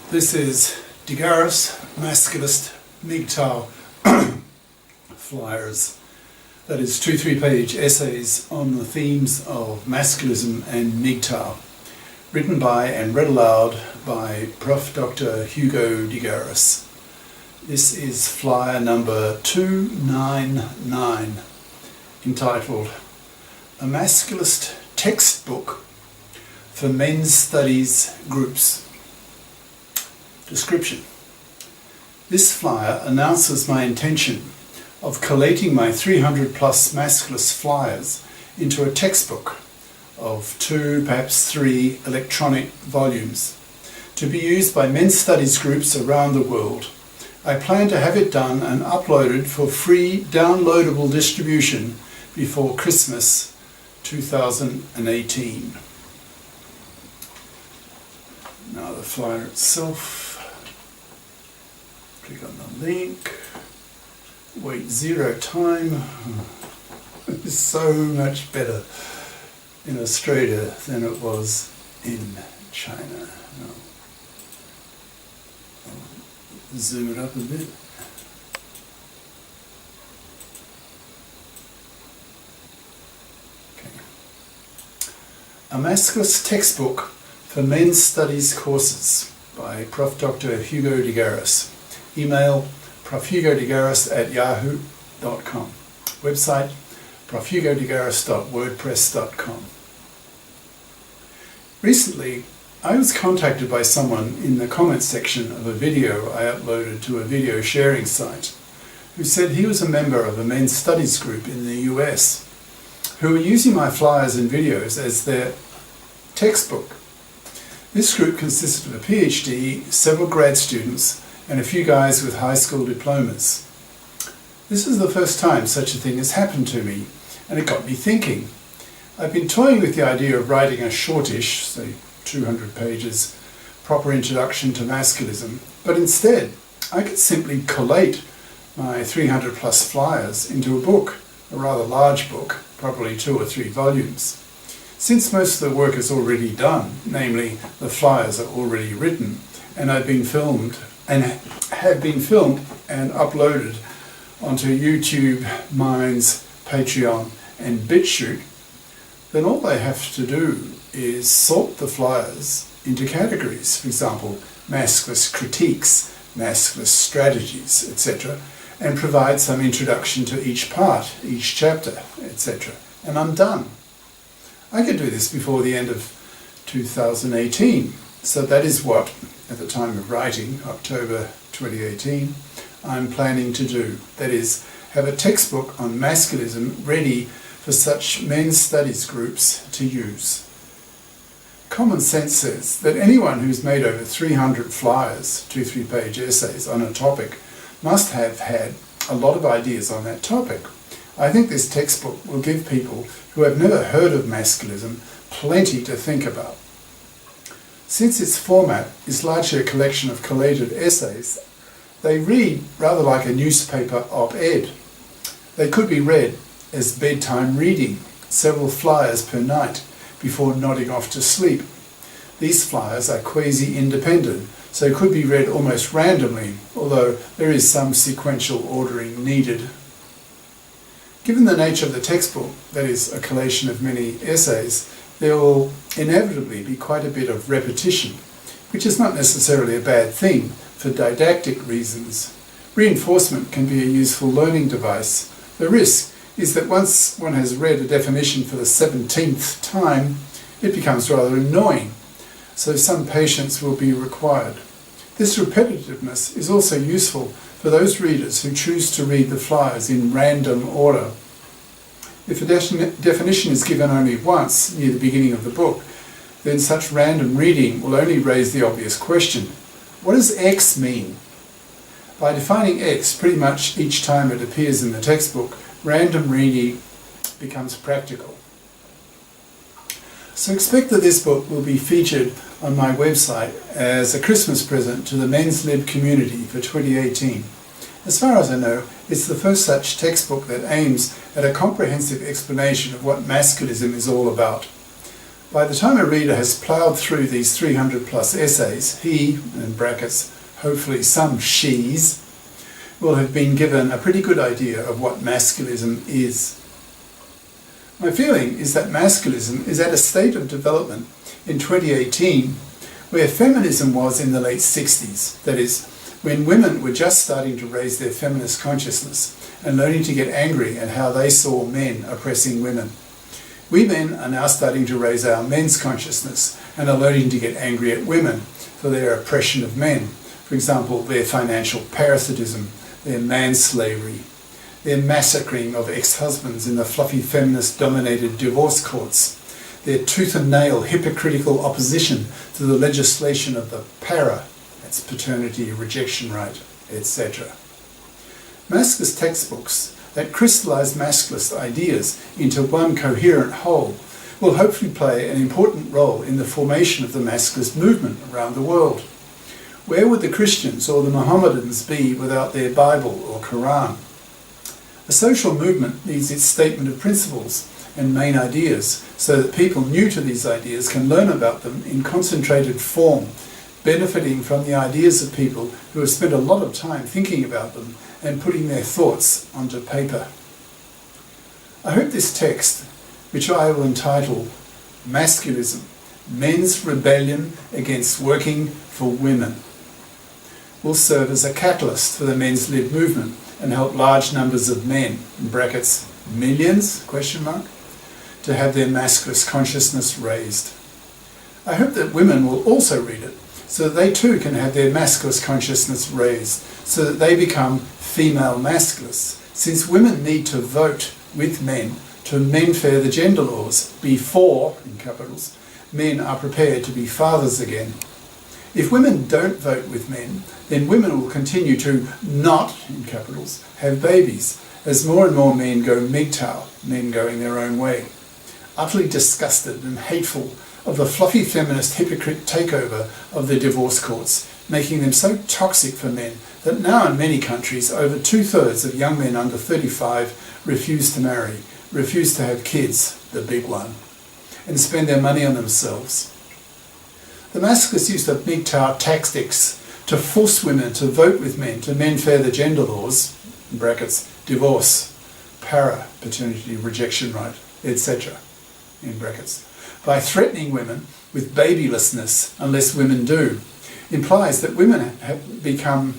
This is Garis, Masculist, MGTOW flyers. That is 2 3-page essays on the themes of masculism and MGTOW, written by and read aloud by Prof. Dr. Hugo de Garis. This is flyer number 299, entitled A Masculist Textbook for Men's Studies Groups. Description. This flyer announces my intention of collating my 300 plus Masculist flyers into a textbook of 2, perhaps 3 electronic volumes to be used by men's studies groups around the world. I plan to have it done and uploaded for free downloadable distribution before Christmas 2018. Now the flyer itself. Click on the link, wait 0 time. It's so much better in Australia than it was in China. I'll zoom it up a bit. Okay. A Masculist Textbook for Men's Studies Courses by Prof. Dr. Hugo de Garis. Email profhugodegaris@yahoo.com. Website profhugodegaris.wordpress.com. Recently, I was contacted by someone in the comments section of a video I uploaded to a video sharing site who said he was a member of a men's studies group in the US who were using my flyers and videos as their textbook. This group consisted of a PhD, several grad students, and a few guys with high school diplomas. This is the first time such a thing has happened to me, and it got me thinking. I've been toying with the idea of writing a shortish, say 200 pages, proper introduction to masculism, but instead I could simply collate my 300 plus flyers into a book, a rather large book, probably 2 or 3 volumes. Since most of the work is already done, namely the flyers are already written, and have been filmed and uploaded onto YouTube, Minds, Patreon and BitChute, then all they have to do is sort the flyers into categories, for example, masculist critiques, masculist strategies, etc., and provide some introduction to each part, each chapter, etc., and I'm done. I could do this before the end of 2018, so that is what, at the time of writing, October 2018, I'm planning to do. That is, have a textbook on masculism ready for such men's studies groups to use. Common sense says that anyone who's made over 300 flyers, 2 3-page essays on a topic, must have had a lot of ideas on that topic. I think this textbook will give people who have never heard of masculism plenty to think about. Since its format is largely a collection of collated essays, they read rather like a newspaper op-ed. They could be read as bedtime reading, several flyers per night, before nodding off to sleep. These flyers are quasi-independent, so could be read almost randomly, although there is some sequential ordering needed. Given the nature of the textbook, that is, a collation of many essays, there will inevitably be quite a bit of repetition, which is not necessarily a bad thing for didactic reasons. Reinforcement can be a useful learning device. The risk is that once one has read a definition for the 17th time, it becomes rather annoying, so some patience will be required. This repetitiveness is also useful for those readers who choose to read the flyers in random order. If a definition is given only once near the beginning of the book, then such random reading will only raise the obvious question: what does X mean? By defining X pretty much each time it appears in the textbook, random reading becomes practical. So expect that this book will be featured on my website as a Christmas present to the Men's Lib community for 2018. As far as I know, it's the first such textbook that aims at a comprehensive explanation of what masculism is all about. By the time a reader has ploughed through these 300 plus essays, he, in brackets, hopefully some she's, will have been given a pretty good idea of what masculism is. My feeling is that masculism is at a state of development in 2018 where feminism was in the late 60s, that is, when women were just starting to raise their feminist consciousness and learning to get angry at how they saw men oppressing women. We men are now starting to raise our men's consciousness and are learning to get angry at women for their oppression of men. For example, their financial parasitism, their manslavery, their massacring of ex-husbands in the fluffy feminist-dominated divorce courts, their tooth and nail hypocritical opposition to the legislation of the para, that's paternity rejection right, etc. Masculist textbooks that crystallise masculist ideas into one coherent whole will hopefully play an important role in the formation of the masculist movement around the world. Where would the Christians or the Mohammedans be without their Bible or Quran? A social movement needs its statement of principles and main ideas so that people new to these ideas can learn about them in concentrated form, benefiting from the ideas of people who have spent a lot of time thinking about them and putting their thoughts onto paper. I hope this text, which I will entitle Masculism, Men's Rebellion Against Working for Women, will serve as a catalyst for the men's lib movement and help large numbers of men, in brackets, millions, question mark, to have their masculist consciousness raised. I hope that women will also read it so that they too can have their masculist consciousness raised, so that they become female masculists, since women need to vote with men to amend fair the gender laws before, in capitals, men are prepared to be fathers again. If women don't vote with men, then women will continue to not, in capitals, have babies, as more and more men go MGTOW, men going their own way. Utterly disgusted and hateful of the fluffy feminist hypocrite takeover of the divorce courts, making them so toxic for men that now in many countries over 2/3 of young men under 35 refuse to marry, refuse to have kids, the big one, and spend their money on themselves. The masculists used of MGTOW tactics to force women to vote with men to mend fair the gender laws, in brackets, divorce, para, paternity rejection right, etc., in brackets, by threatening women with babylessness unless women do, implies that women have become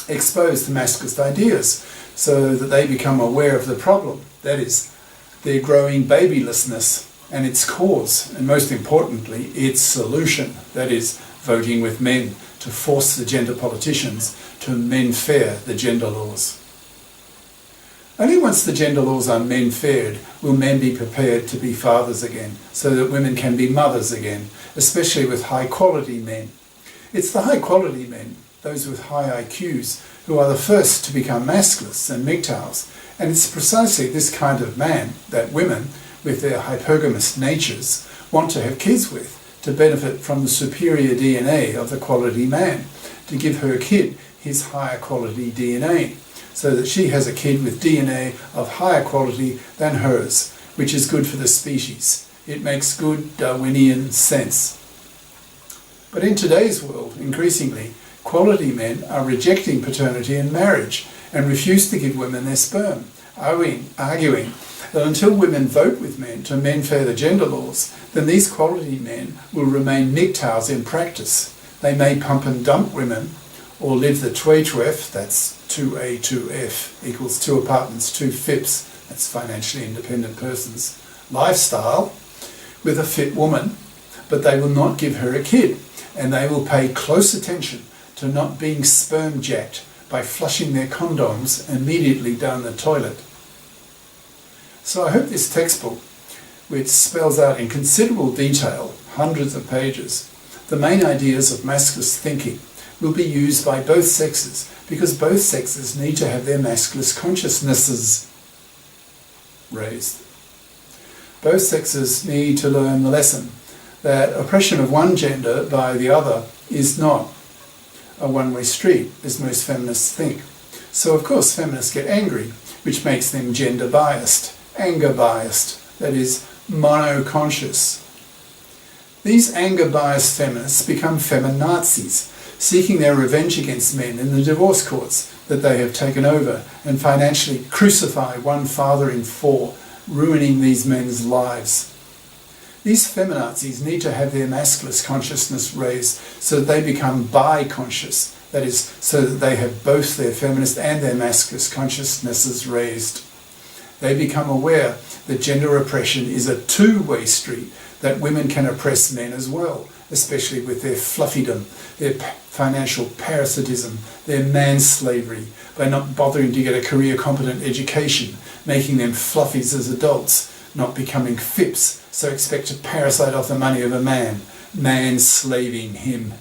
exposed to masculist ideas so that they become aware of the problem, that is, their growing babylessness and its cause, and most importantly, its solution, that is, voting with men to force the gender politicians to mend fair the gender laws. Only once the gender laws are men-faired will men be prepared to be fathers again, so that women can be mothers again, especially with high-quality men. It's the high-quality men, those with high IQs, who are the first to become masculists and MGTOWs, and it's precisely this kind of man that women, with their hypergamous natures, want to have kids with, to benefit from the superior DNA of the quality man, to give her kid his higher quality DNA, so that she has a kid with DNA of higher quality than hers, which is good for the species. It makes good Darwinian sense. But in today's world, increasingly, quality men are rejecting paternity and marriage and refuse to give women their sperm, arguing that until women vote with men to amend fair the gender laws, then these quality men will remain MGTOWs in practice. They may pump and dump women, or live the 2A2F, that's 2A2F equals 2 apartments, 2 FIPs, that's financially independent persons, lifestyle with a fit woman, but they will not give her a kid, and they will pay close attention to not being sperm jacked by flushing their condoms immediately down the toilet. So I hope this textbook, which spells out in considerable detail, hundreds of pages, the main ideas of masculist thinking, will be used by both sexes, because both sexes need to have their masculist consciousnesses raised. Both sexes need to learn the lesson that oppression of one gender by the other is not a one-way street, as most feminists think. So of course feminists get angry, which makes them gender biased, anger biased, that is, mono-conscious. These anger-biased feminists become feminazis, seeking their revenge against men in the divorce courts that they have taken over and financially crucify one father in four, ruining these men's lives. These feminazis need to have their masculist consciousness raised so that they become bi-conscious, that is, so that they have both their feminist and their masculist consciousnesses raised. They become aware that gender oppression is a two-way street, that women can oppress men as well, especially with their fluffydom, their financial parasitism, their manslavery, by not bothering to get a career-competent education, making them fluffies as adults, not becoming fips, so expect to parasite off the money of a man, manslaving him.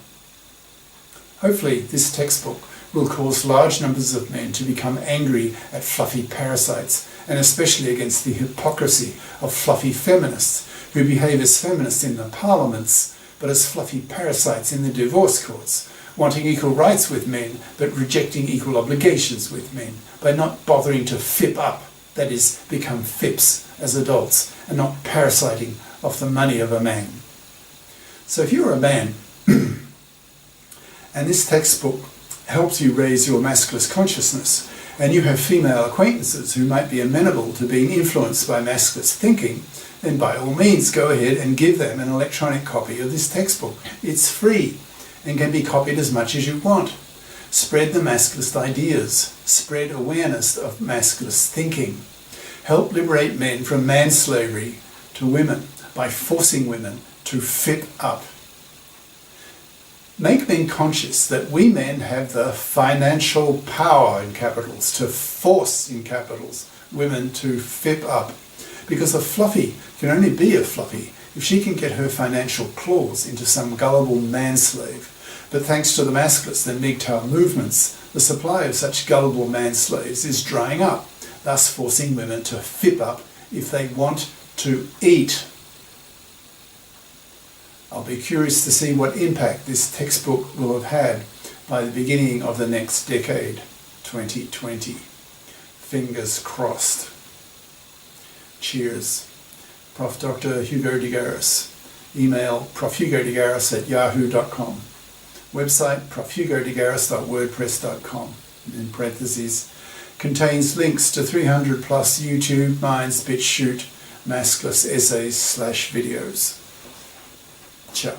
Hopefully this textbook will cause large numbers of men to become angry at fluffy parasites, and especially against the hypocrisy of fluffy feminists who behave as feminists in the parliaments but as fluffy parasites in the divorce courts, wanting equal rights with men but rejecting equal obligations with men by not bothering to fip up, that is, become fips as adults, and not parasiting off the money of a man. So if you're a man and this textbook helps you raise your masculist consciousness, and you have female acquaintances who might be amenable to being influenced by masculist thinking, then by all means go ahead and give them an electronic copy of this textbook. It's free and can be copied as much as you want. Spread the masculist ideas. Spread awareness of masculist thinking. Help liberate men from manslavery to women by forcing women to fit up. Make men conscious that we men have the financial power, in capitals, to force, in capitals, women to fip up. Because a fluffy can only be a fluffy if she can get her financial claws into some gullible manslave. But thanks to the Masculist and MGTOW movements, the supply of such gullible manslaves is drying up, thus forcing women to fip up if they want to eat. I'll be curious to see what impact this textbook will have had by the beginning of the next decade, 2020. Fingers crossed. Cheers. Prof. Dr. Hugo de Garis. Email profhugodegaris@yahoo.com. Website profhugodegaris.wordpress.com. In parentheses, contains links to 300 plus YouTube, Minds, BitChute, Masculist essays /videos. Ciao.